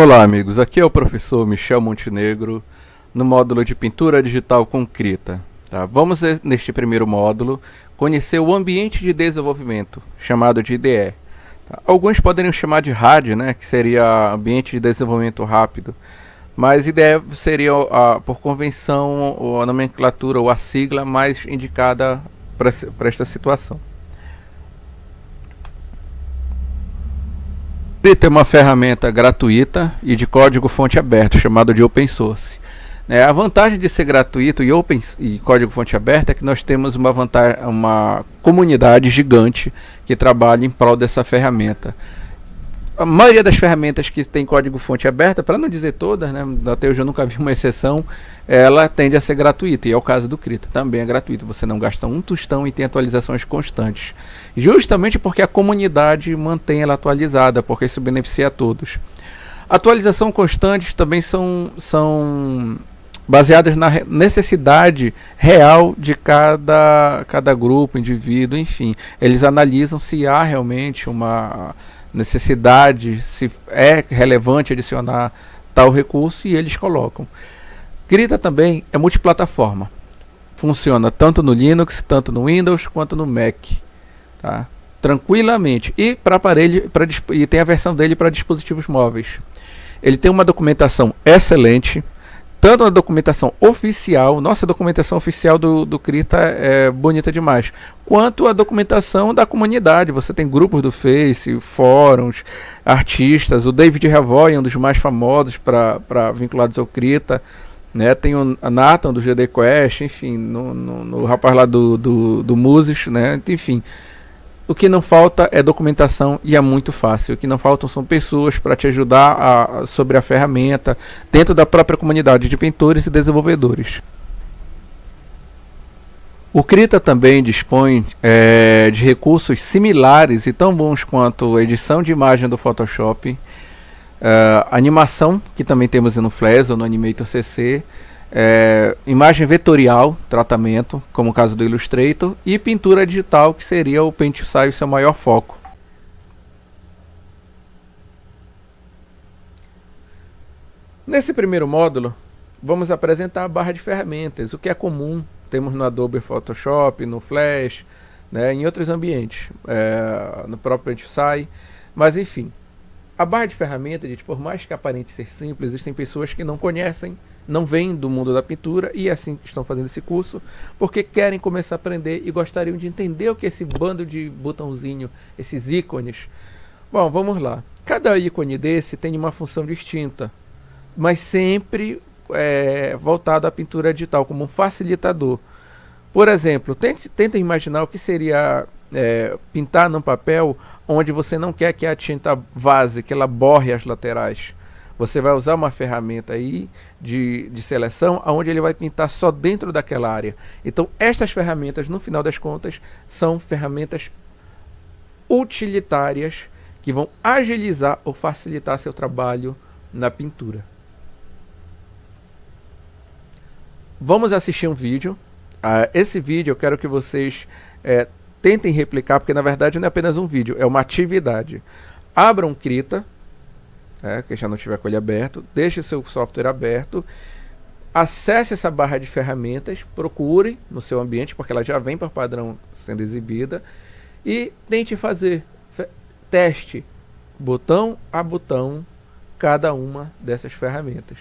Olá, amigos. Aqui é o professor Michel Montenegro no módulo de Pintura Digital com Krita. Tá? Vamos, neste primeiro módulo, conhecer o ambiente de desenvolvimento, chamado de IDE. Tá? Alguns poderiam chamar de RAD, né, que seria Ambiente de Desenvolvimento Rápido, mas IDE seria, por convenção, a nomenclatura ou a sigla mais indicada para esta situação. Krita é uma ferramenta gratuita e de código-fonte aberto, chamado de open source. A vantagem de ser gratuito e código-fonte aberto é que nós temos uma comunidade gigante que trabalha em prol dessa ferramenta. A maioria das ferramentas que tem código-fonte aberta, para não dizer todas, né, até hoje eu nunca vi uma exceção, ela tende a ser gratuita, e é o caso do Krita, também é gratuito, você não gasta um tostão e tem atualizações constantes, justamente porque a comunidade mantém ela atualizada, porque isso beneficia a todos. Atualização constantes também são baseadas na necessidade real de cada grupo, indivíduo, enfim, eles analisam se há realmente uma necessidade, se é relevante adicionar tal recurso, e eles colocam. Krita também é multiplataforma, funciona tanto no Linux, tanto no Windows quanto no Mac, tá? Tranquilamente, e para aparelho, e tem a versão dele para dispositivos móveis. Ele tem uma documentação excelente, tanto a documentação oficial, nossa documentação oficial do Krita é bonita demais, quanto a documentação da comunidade. Você tem grupos do Face, fóruns, artistas, o David Revoy, um dos mais famosos vinculados ao Krita, né? Tem o Nathan do GD Quest, enfim, no rapaz lá do Muses, né? Enfim. O que não falta é documentação, e é muito fácil. O que não faltam são pessoas para te ajudar sobre a ferramenta dentro da própria comunidade de pintores e desenvolvedores. O Krita também dispõe de recursos similares e tão bons quanto a edição de imagem do Photoshop, animação, que também temos no Flash ou no Animator CC, imagem vetorial, tratamento, como o caso do Illustrator, e pintura digital, que seria o Paint Sai o seu maior foco. Nesse primeiro módulo, vamos apresentar a barra de ferramentas, o que é comum, temos no Adobe Photoshop, no Flash, né, em outros ambientes, no próprio Paint Sai, mas enfim, a barra de ferramentas, por mais que aparente ser simples, existem pessoas que não conhecem, não vêm do mundo da pintura, e assim que estão fazendo esse curso, porque querem começar a aprender e gostariam de entender o que é esse bando de botãozinho, esses ícones. Bom, vamos lá. Cada ícone desse tem uma função distinta, mas sempre voltado à pintura digital, como um facilitador. Por exemplo, tenta imaginar o que seria pintar num papel onde você não quer que a tinta vaze, que ela borre as laterais. Você vai usar uma ferramenta aí de seleção, onde ele vai pintar só dentro daquela área. Então, estas ferramentas, no final das contas, são ferramentas utilitárias que vão agilizar ou facilitar seu trabalho na pintura. Vamos assistir um vídeo. Esse vídeo eu quero que vocês tentem replicar, porque na verdade não é apenas um vídeo, é uma atividade. Abram Krita, que já não estiver com ele aberto, deixe o seu software aberto, acesse essa barra de ferramentas, procure no seu ambiente, porque ela já vem por padrão sendo exibida, e tente fazer teste botão a botão cada uma dessas ferramentas.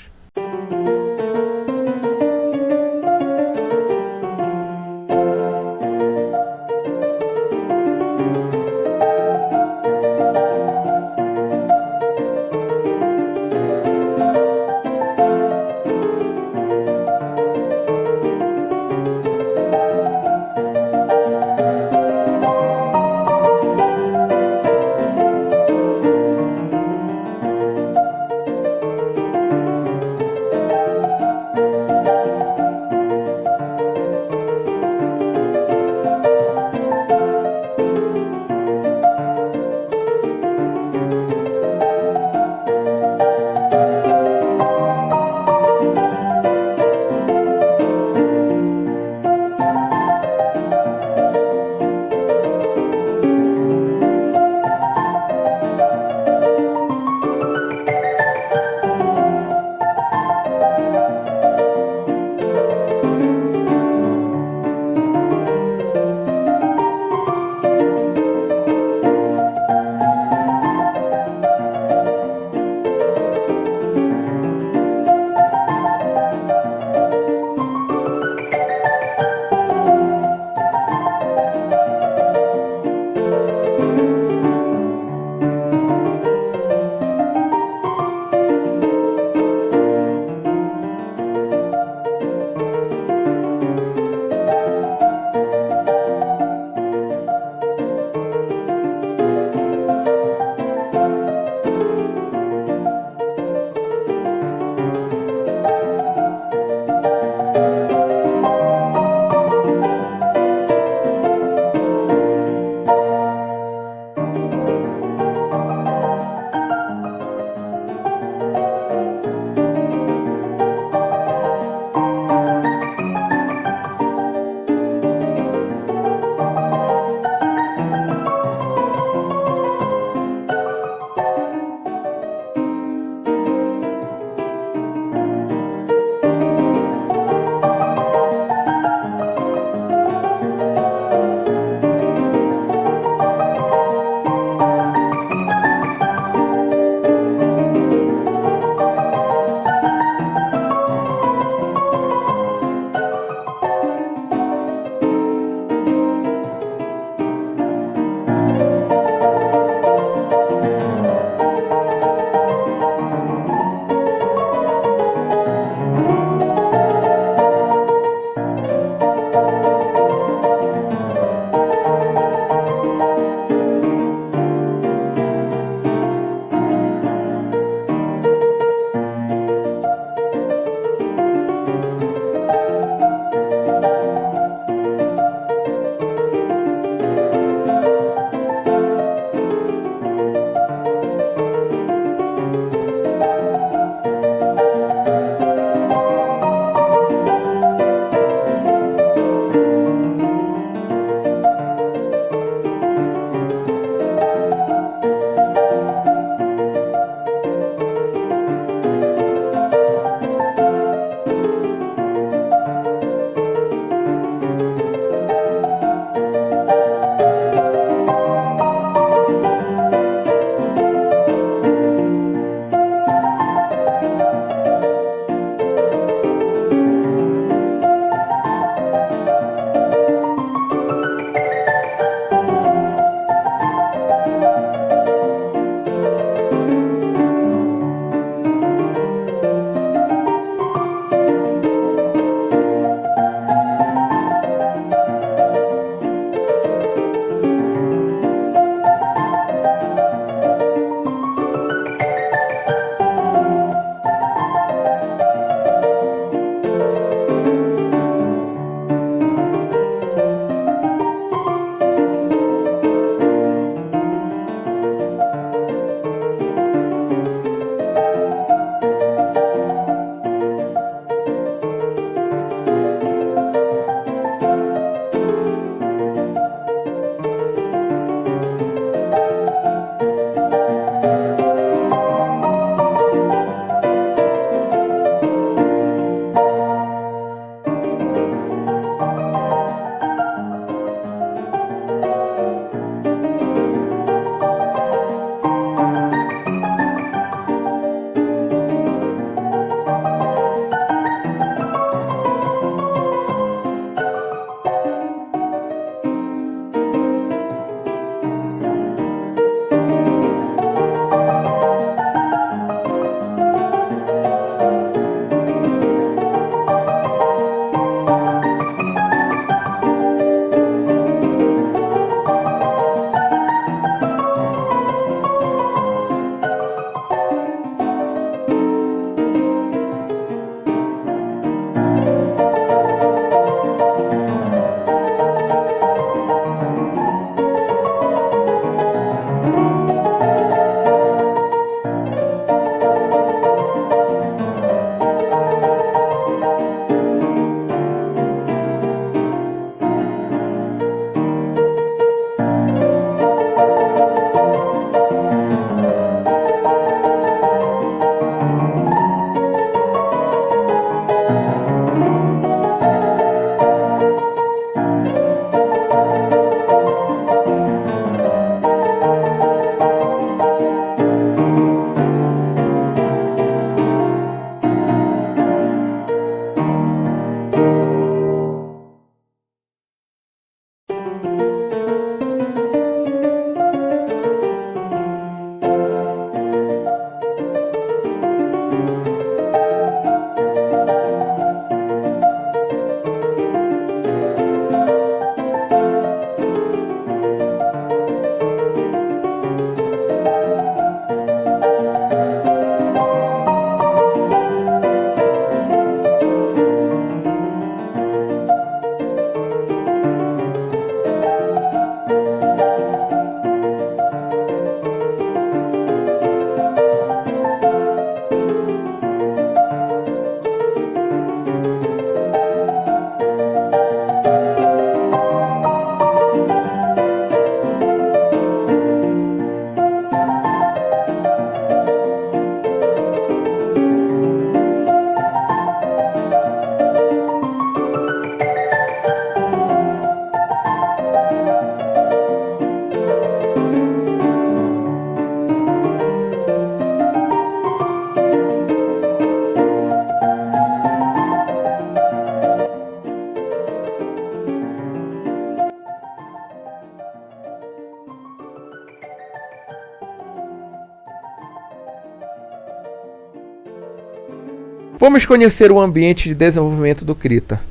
Vamos conhecer o ambiente de desenvolvimento do Krita,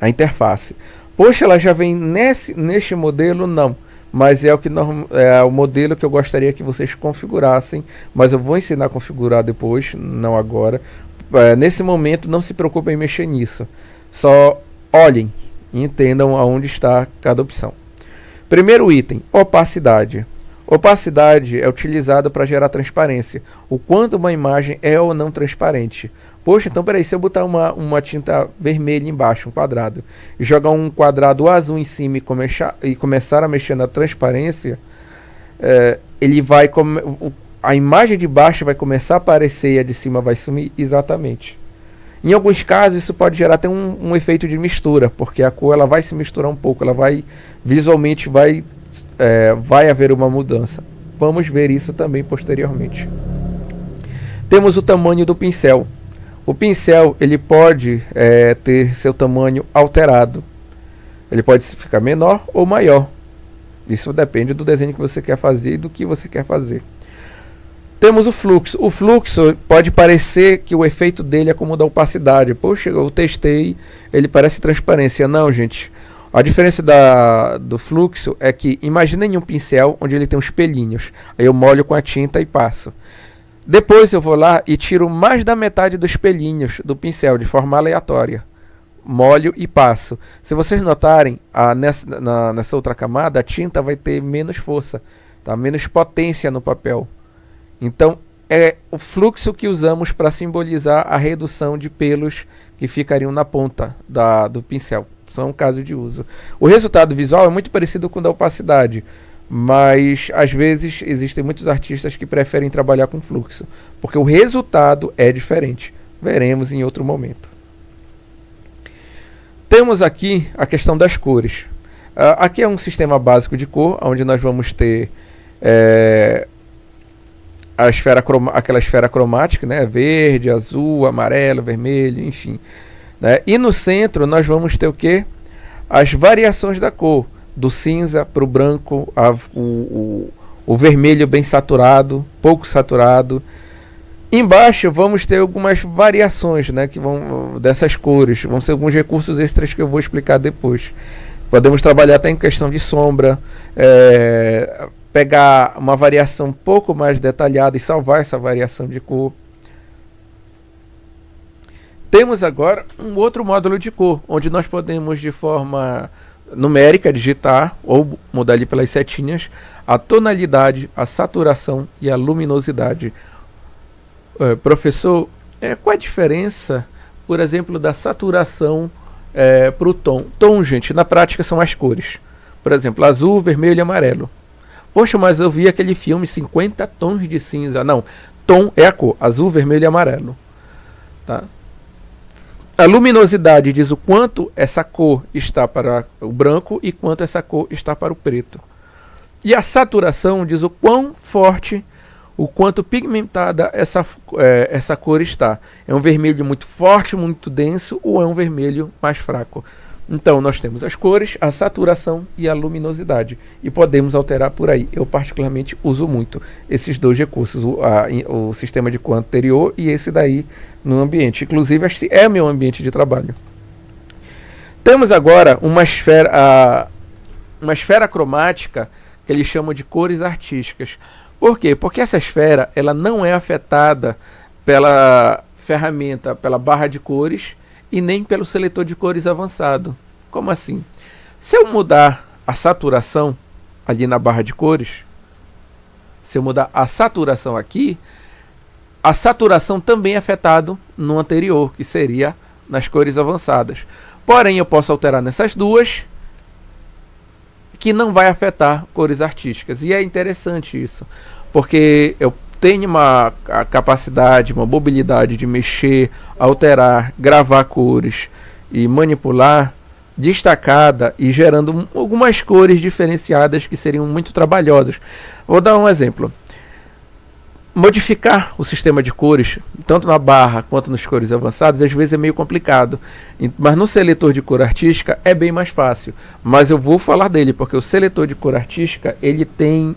a interface. Poxa, ela já vem neste modelo? Não. Mas é o modelo que eu gostaria que vocês configurassem. Mas eu vou ensinar a configurar depois, não agora. Nesse momento, não se preocupem em mexer nisso. Só olhem e entendam aonde está cada opção. Primeiro item, opacidade. Opacidade é utilizado para gerar transparência. O quanto uma imagem é ou não transparente. Poxa, então peraí, se eu botar uma tinta vermelha embaixo, um quadrado, e jogar um quadrado azul em cima e começar a mexer na transparência, a imagem de baixo vai começar a aparecer e a de cima vai sumir exatamente. Em alguns casos isso pode gerar até um efeito de mistura, porque a cor ela vai se misturar um pouco, ela vai visualmente vai haver uma mudança. Vamos ver isso também posteriormente. Temos o tamanho do pincel. O pincel ele pode ter seu tamanho alterado. Ele pode ficar menor ou maior. Isso depende do desenho que você quer fazer e do que você quer fazer. Temos o fluxo. O fluxo pode parecer que o efeito dele é como o da opacidade. Poxa, eu testei, ele parece transparência. Não, gente. A diferença do fluxo é que, imaginem um pincel onde ele tem uns pelinhos. Aí eu molho com a tinta e passo. Depois eu vou lá e tiro mais da metade dos pelinhos do pincel de forma aleatória. Molho e passo. Se vocês notarem, nessa outra camada, a tinta vai ter menos força, tá? Menos potência no papel. Então, é o fluxo que usamos para simbolizar a redução de pelos que ficariam na ponta do pincel. São um caso de uso. O resultado visual é muito parecido com o da opacidade, mas às vezes existem muitos artistas que preferem trabalhar com fluxo, porque o resultado é diferente. Veremos em outro momento. Temos aqui a questão das cores. Aqui é um sistema básico de cor, onde nós vamos ter aquela esfera cromática, né? Verde, azul, amarelo, vermelho, enfim. Né? E no centro nós vamos ter o quê? As variações da cor. Do cinza para o branco, o vermelho bem saturado, pouco saturado. Embaixo vamos ter algumas variações, né, dessas cores. Vão ser alguns recursos extras que eu vou explicar depois. Podemos trabalhar até em questão de sombra, pegar uma variação um pouco mais detalhada e salvar essa variação de cor. Temos agora um outro módulo de cor, onde nós podemos de forma numérica digitar ou mudar ali pelas setinhas a tonalidade, a saturação e a luminosidade. Professor, qual a diferença, por exemplo, da saturação para o tom? Tom, gente, na prática são as cores. Por exemplo, azul, vermelho e amarelo. Poxa, mas eu vi aquele filme 50 tons de cinza. Não, tom é a cor, azul, vermelho e amarelo. Tá? A luminosidade diz o quanto essa cor está para o branco e quanto essa cor está para o preto. E a saturação diz o quão forte, o quanto pigmentada essa cor está. É um vermelho muito forte, muito denso, ou é um vermelho mais fraco? Então nós temos as cores, a saturação e a luminosidade. E podemos alterar por aí. Eu particularmente uso muito esses dois recursos, o sistema de cor anterior e esse daí no ambiente. Inclusive este é meu ambiente de trabalho. Temos agora uma esfera cromática que eles chamam de cores artísticas. Por quê? Porque essa esfera ela não é afetada pela ferramenta, pela barra de cores e nem pelo seletor de cores avançado. Como assim? Se eu mudar a saturação ali na barra de cores, se eu mudar a saturação aqui, a saturação também é afetada no anterior, que seria nas cores avançadas. Porém, eu posso alterar nessas duas, que não vai afetar cores artísticas. E é interessante isso, porque eu tenho uma capacidade, uma mobilidade de mexer, alterar, gravar cores e manipular destacada e gerando algumas cores diferenciadas que seriam muito trabalhosas. Vou dar um exemplo. Modificar o sistema de cores, tanto na barra quanto nas cores avançadas, às vezes é meio complicado. Mas no seletor de cor artística é bem mais fácil. Mas eu vou falar dele, porque o seletor de cor artística ele tem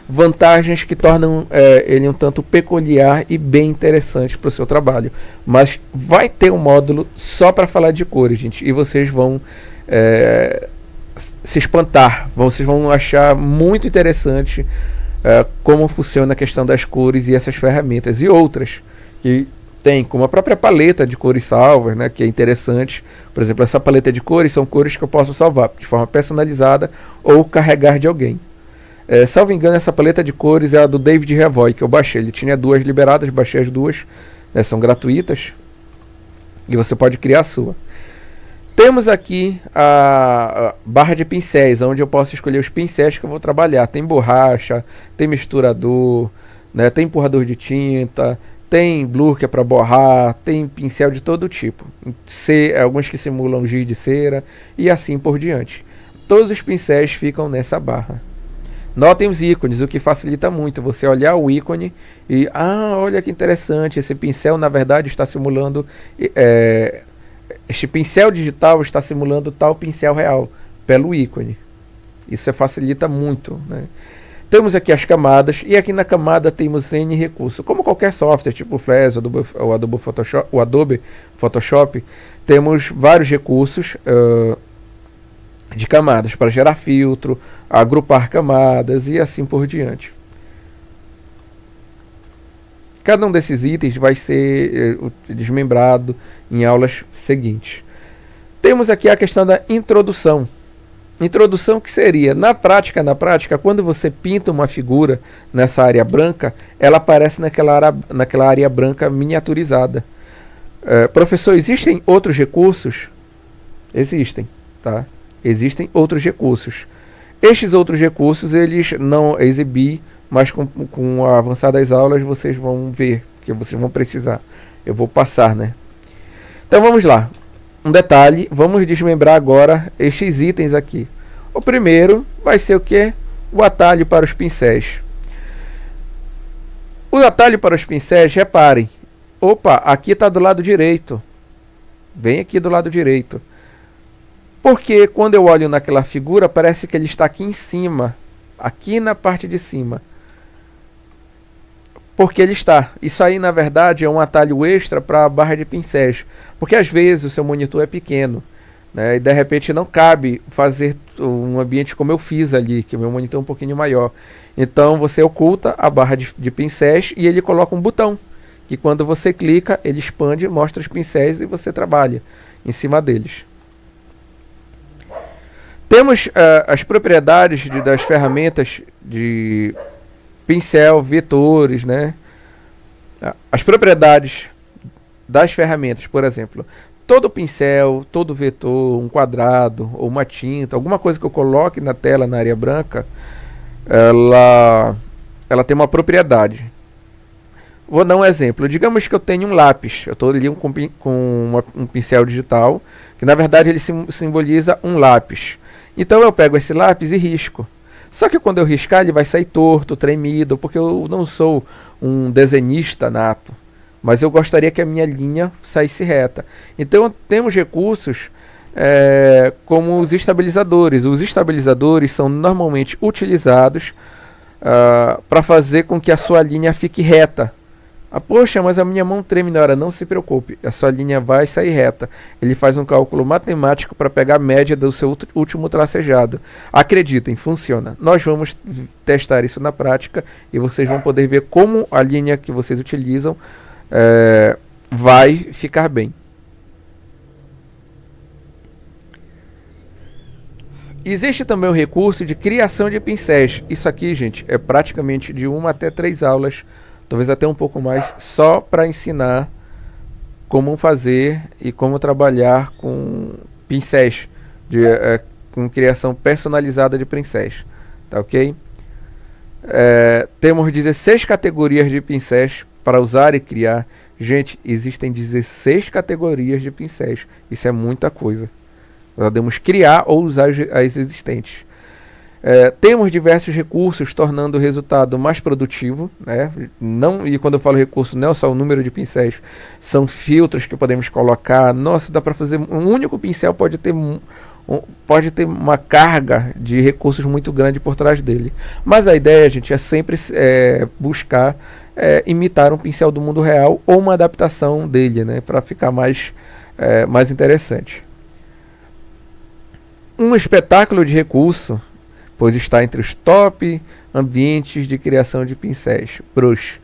vantagens que tornam ele um tanto peculiar e bem interessante para o seu trabalho. Mas vai ter um módulo só para falar de cores, gente, e vocês vão se espantar, vocês vão achar muito interessante como funciona a questão das cores e essas ferramentas e outras que tem, como a própria paleta de cores salvas, né, que é interessante. Por exemplo, essa paleta de cores são cores que eu posso salvar de forma personalizada ou carregar de alguém. Salvo engano, essa paleta de cores é a do David Revoy, que eu baixei. Ele tinha 2 liberadas, baixei as 2, né, são gratuitas, e você pode criar a sua. Temos aqui a barra de pincéis, onde eu posso escolher os pincéis que eu vou trabalhar. Tem borracha, tem misturador, né, tem empurrador de tinta, tem blur que é para borrar, tem pincel de todo tipo. Alguns que simulam giz de cera e assim por diante. Todos os pincéis ficam nessa barra. Notem os ícones, o que facilita muito você olhar o ícone e olha que interessante, esse pincel na verdade está simulando este pincel digital está simulando tal pincel real pelo ícone. Isso facilita muito, né? Temos aqui as camadas, e aqui na camada temos N recursos. Como qualquer software, tipo o Flash, o Adobe Photoshop, temos vários recursos de camadas para gerar filtro, agrupar camadas e assim por diante. Cada um desses itens vai ser desmembrado em aulas seguintes. Temos aqui a questão da introdução. Introdução que seria, na prática, quando você pinta uma figura nessa área branca, ela aparece naquela área branca miniaturizada. Professor, existem outros recursos? Existem, tá? Existem outros recursos. Estes outros recursos, eles não exibi, mas com a avançar das aulas vocês vão ver, que vocês vão precisar. Eu vou passar, né? Então vamos lá. Um detalhe, vamos desmembrar agora estes itens aqui. O primeiro vai ser o que? O atalho para os pincéis. O atalho para os pincéis, reparem. Opa, aqui está do lado direito. Vem aqui do lado direito. Porque quando eu olho naquela figura, parece que ele está aqui em cima. Aqui na parte de cima. Porque ele está. Isso aí, na verdade, é um atalho extra para a barra de pincéis. Porque às vezes o seu monitor é pequeno, né, e de repente não cabe fazer um ambiente como eu fiz ali, que o meu monitor é um pouquinho maior. Então você oculta a barra de pincéis e ele coloca um botão, que quando você clica, ele expande, mostra os pincéis e você trabalha em cima deles. Temos as propriedades das ferramentas de pincel, vetores, né? As propriedades das ferramentas, por exemplo, todo pincel, todo vetor, um quadrado ou uma tinta, alguma coisa que eu coloque na tela na área branca, ela tem uma propriedade. Vou dar um exemplo. Digamos que eu tenho um lápis, eu estou ali com um pincel digital, que na verdade ele simboliza um lápis. Então eu pego esse lápis e risco. Só que quando eu riscar ele vai sair torto, tremido, porque eu não sou um desenhista nato. Mas eu gostaria que a minha linha saísse reta. Então temos recursos como os estabilizadores. Os estabilizadores são normalmente utilizados para fazer com que a sua linha fique reta. Poxa, mas a minha mão treme na hora. Não se preocupe, a sua linha vai sair reta. Ele faz um cálculo matemático para pegar a média do seu último tracejado. Acreditem, funciona. Nós vamos testar isso na prática e vocês vão poder ver como a linha que vocês utilizam vai ficar bem. Existe também o recurso de criação de pincéis. Isso aqui, gente, é praticamente de 1 até 3 aulas, talvez até um pouco mais, só para ensinar como fazer e como trabalhar com pincéis, com criação personalizada de pincéis. Tá ok? Temos 16 categorias de pincéis para usar e criar. Gente, existem 16 categorias de pincéis. Isso é muita coisa. Nós podemos criar ou usar as existentes. Temos diversos recursos tornando o resultado mais produtivo, né? E quando eu falo recurso, não é só o número de pincéis, são filtros que podemos colocar. Nossa, dá para fazer um único pincel, pode ter pode ter uma carga de recursos muito grande por trás dele. Mas a ideia, gente, é sempre buscar imitar um pincel do mundo real ou uma adaptação dele, né, para ficar mais interessante. Um espetáculo de recurso, pois está entre os top ambientes de criação de pincéis, brush.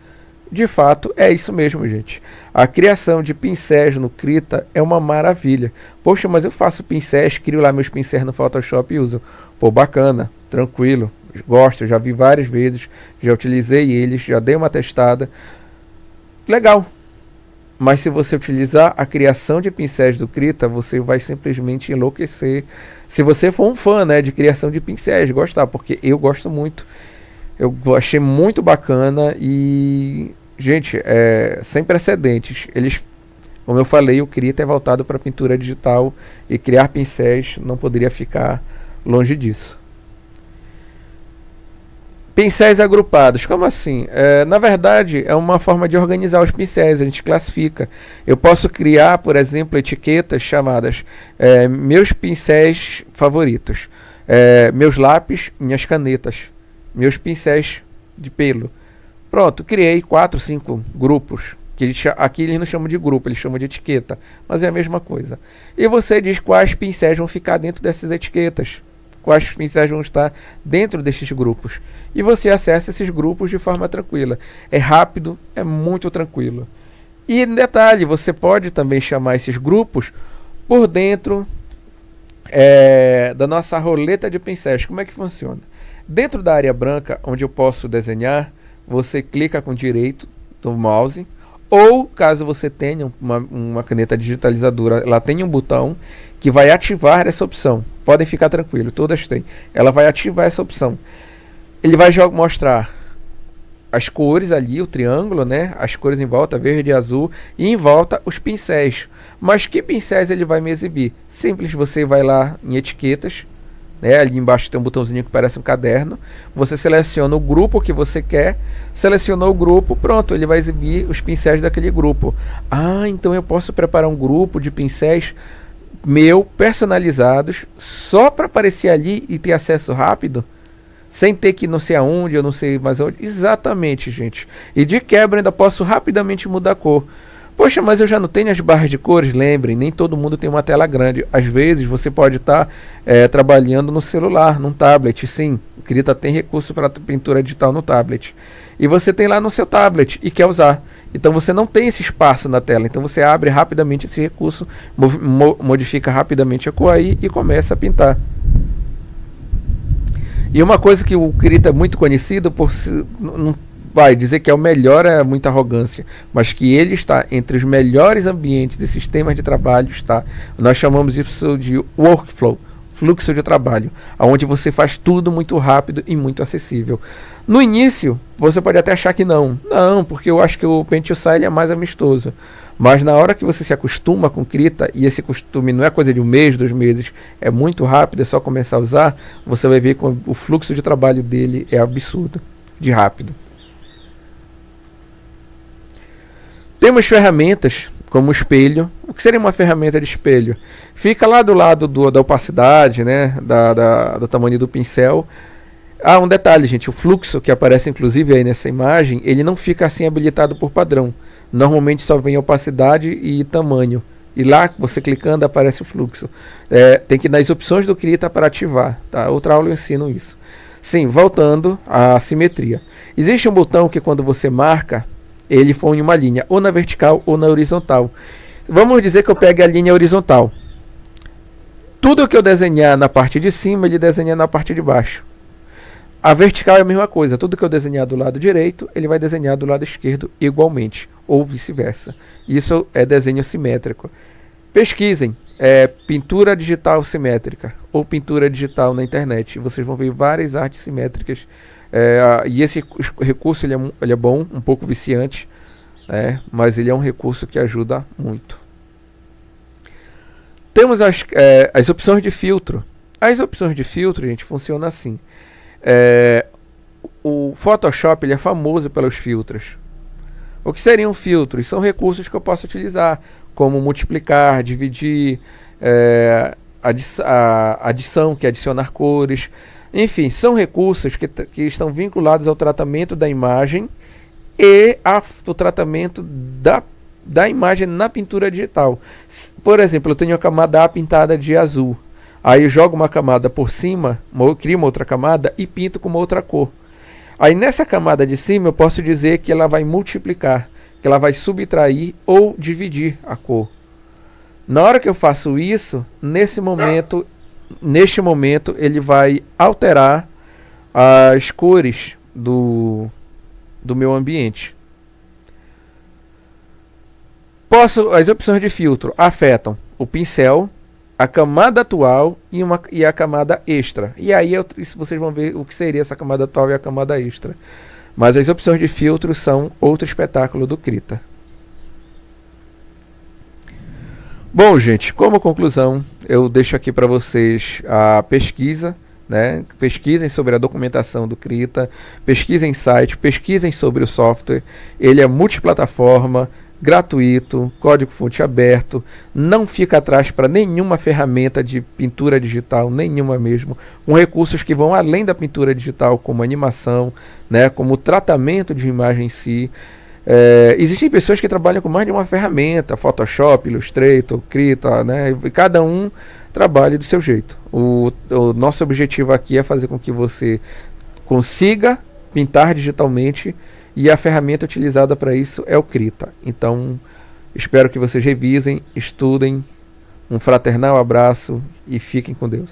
De fato, é isso mesmo, gente. A criação de pincéis no Krita é uma maravilha. Poxa, mas eu faço pincéis, crio lá meus pincéis no Photoshop e uso. Pô, bacana, tranquilo, gosto, já vi várias vezes, já utilizei eles, já dei uma testada. Legal. Mas se você utilizar a criação de pincéis do Krita, você vai simplesmente enlouquecer. Se você for um fã, né, de criação de pincéis, gostar, porque eu gosto muito. Eu achei muito bacana e, gente, sem precedentes. Eles, como eu falei, o Krita é voltado para pintura digital e criar pincéis não poderia ficar longe disso. Pincéis agrupados, como assim? Na verdade, é uma forma de organizar os pincéis, a gente classifica. Eu posso criar, por exemplo, etiquetas chamadas meus pincéis favoritos, meus lápis, minhas canetas, meus pincéis de pelo. Pronto, criei 4, 5 grupos. Aqui eles não chamam de grupo, eles chamam de etiqueta, mas é a mesma coisa. E você diz quais pincéis vão ficar dentro dessas etiquetas, quais pincéis vão estar dentro desses grupos. E você acessa esses grupos de forma tranquila. É rápido, é muito tranquilo. E detalhe, você pode também chamar esses grupos por dentro da nossa roleta de pincéis. Como é que funciona? Dentro da área branca, onde eu posso desenhar, você clica com o direito do mouse, ou caso você tenha uma caneta digitalizadora, ela tem um botão que vai ativar essa opção. Podem ficar tranquilos, todas têm. Ela vai ativar essa opção. Ele vai mostrar as cores ali, o triângulo, né? As cores em volta, verde e azul, e em volta os pincéis. Mas que pincéis ele vai me exibir? Simples, você vai lá em etiquetas, né? Ali embaixo tem um botãozinho que parece um caderno. Você seleciona o grupo que você quer. Selecionou o grupo, pronto, ele vai exibir os pincéis daquele grupo. Ah, então eu posso preparar um grupo de pincéis personalizados só para aparecer ali e ter acesso rápido, sem ter que não sei aonde, eu não sei mais aonde. Exatamente, gente. E de quebra ainda posso rapidamente mudar a cor. Poxa, mas eu já não tenho as barras de cores? Lembrem, nem todo mundo tem uma tela grande. Às vezes você pode estar trabalhando no celular, num tablet. Sim, o Krita tem recurso para pintura digital no tablet. E você tem lá no seu tablet e quer usar. Então você não tem esse espaço na tela. Então você abre rapidamente esse recurso, modifica rapidamente a cor aí e começa a pintar. E uma coisa que o Krita é muito conhecido por não vai dizer que é o melhor, é muita arrogância, mas que ele está entre os melhores ambientes e sistemas de trabalho. Nós chamamos isso de workflow, fluxo de trabalho, onde você faz tudo muito rápido e muito acessível. No início, você pode até achar que não, porque eu acho que o Paint to Style é mais amistoso. Mas na hora que você se acostuma com Krita, e esse costume não é coisa de um mês, 2 meses, é muito rápido, é só começar a usar, você vai ver que o fluxo de trabalho dele é absurdo, de rápido. Temos ferramentas como o espelho. O que seria uma ferramenta de espelho? Fica lá do lado da opacidade, né, do tamanho do pincel. Ah, um detalhe, gente, o fluxo que aparece inclusive aí nessa imagem, ele não fica assim habilitado por padrão. Normalmente só vem opacidade e tamanho. E lá, você clicando, aparece o fluxo. Tem que ir nas opções do Krita para ativar. Tá? Outra aula eu ensino isso. Sim, voltando à simetria. Existe um botão que quando você marca, ele põe em uma linha, ou na vertical ou na horizontal. Vamos dizer que eu pegue a linha horizontal. Tudo que eu desenhar na parte de cima, ele desenha na parte de baixo. A vertical é a mesma coisa. Tudo que eu desenhar do lado direito, ele vai desenhar do lado esquerdo igualmente, ou vice-versa. Isso é desenho simétrico. Pesquisem pintura digital simétrica ou pintura digital na internet. Vocês vão ver várias artes simétricas. E esse recurso ele é bom, um pouco viciante, mas ele é um recurso que ajuda muito. Temos as opções de filtro. As opções de filtro, gente, funcionam assim. O Photoshop ele é famoso pelos filtros. O que seriam filtros? São recursos que eu posso utilizar, como multiplicar, dividir, a adição, que é adicionar cores. Enfim, são recursos que estão vinculados ao tratamento da imagem e ao tratamento da imagem na pintura digital. Por exemplo, eu tenho a camada A pintada de azul. Aí eu jogo uma camada por cima, crio uma outra camada e pinto com uma outra cor. Aí nessa camada de cima eu posso dizer que ela vai multiplicar, que ela vai subtrair ou dividir a cor. Na hora que eu faço isso, neste momento ele vai alterar as cores do meu ambiente. As opções de filtro afetam o pincel, a camada atual e a camada extra. E aí vocês vão ver o que seria essa camada atual e a camada extra. Mas as opções de filtro são outro espetáculo do Krita. Bom, gente, como conclusão, eu deixo aqui para vocês a pesquisa, né? Pesquisem sobre a documentação do Krita, pesquisem site, pesquisem sobre o software. Ele é multiplataforma, gratuito, código-fonte aberto, não fica atrás para nenhuma ferramenta de pintura digital, nenhuma mesmo, com recursos que vão além da pintura digital, como animação, né? Como o tratamento de imagem em si. Existem pessoas que trabalham com mais de uma ferramenta, Photoshop, Illustrator, Krita, né? E cada um trabalha do seu jeito. O nosso objetivo aqui é fazer com que você consiga pintar digitalmente, e a ferramenta utilizada para isso é o Krita. Então, espero que vocês revisem, estudem. Um fraternal abraço e fiquem com Deus.